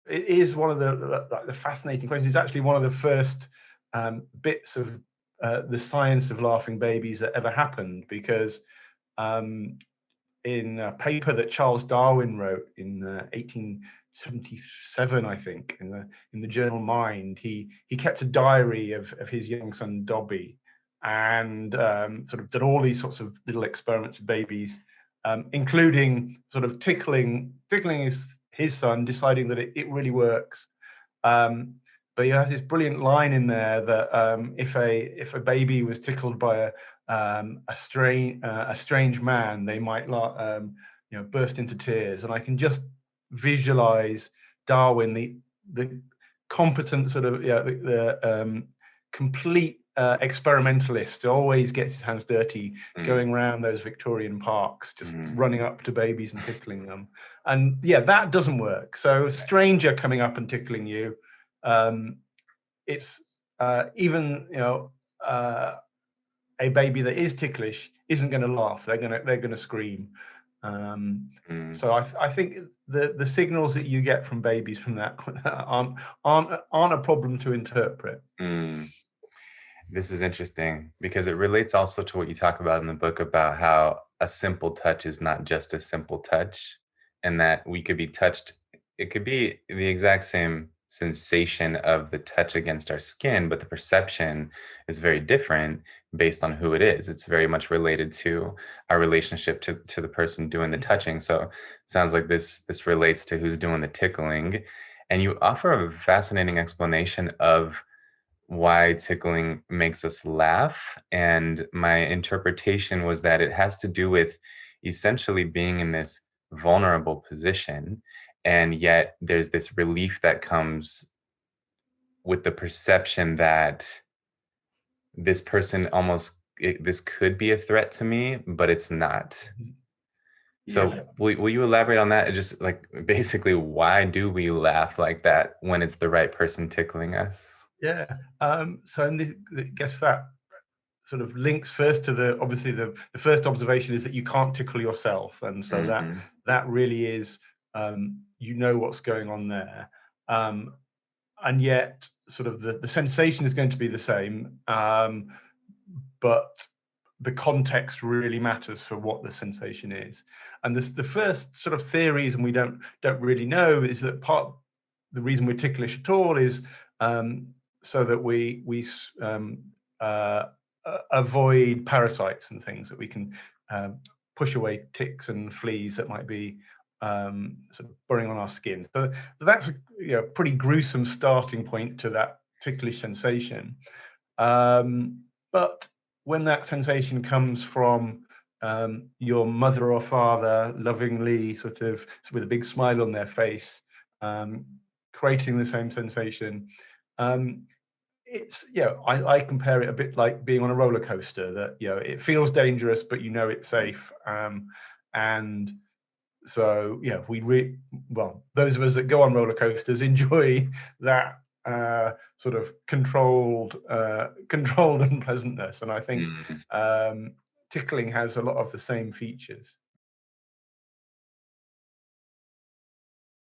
it is one of the fascinating questions. It's actually one of the first bits of the science of laughing babies that ever happened, because in a paper that Charles Darwin wrote in 1877, I think, in the journal Mind, he kept a diary of his young son Dobby, and sort of did all these sorts of little experiments with babies, including sort of tickling his son, deciding that it really works. But he has this brilliant line in there that if a baby was tickled by a strange man, they might burst into tears. And I can just visualize Darwin, the competent sort of the complete experimentalist, always gets his hands dirty, going around those Victorian parks, just running up to babies and tickling them. And yeah, that doesn't work. So a stranger coming up and tickling you, it's even a baby that is ticklish isn't going to laugh. They're going to scream. So I think the signals that you get from babies from that aren't a problem to interpret. This is interesting because it relates also to what you talk about in the book about how a simple touch is not just a simple touch, and that we could be touched. It could be the exact same sensation of the touch against our skin, but the perception is very different based on who it is. It's very much related to our relationship to the person doing the touching. So it sounds like this relates to who's doing the tickling. And you offer a fascinating explanation of why tickling makes us laugh. And my interpretation was that it has to do with essentially being in this vulnerable position. And yet there's this relief that comes with the perception that this person this could be a threat to me, but it's not. So yeah. Will you elaborate on that? Just like basically, why do we laugh like that when it's the right person tickling us? Yeah. So I guess that sort of links first to obviously the first observation is that you can't tickle yourself. And so that really is, what's going on there. And yet sort of the sensation is going to be the same, but the context really matters for what the sensation is. And the first sort of theories, and we don't really know, is that the reason we're ticklish at all is so that we avoid parasites and things, that we can push away ticks and fleas that might be sort of burrowing on our skin. So that's a pretty gruesome starting point to that ticklish sensation. But when that sensation comes from your mother or father lovingly, sort of with a big smile on their face, creating the same sensation, it's I compare it a bit like being on a roller coaster, that it feels dangerous, but it's safe, and so those of us that go on roller coasters enjoy that sort of controlled unpleasantness, and I think tickling has a lot of the same features.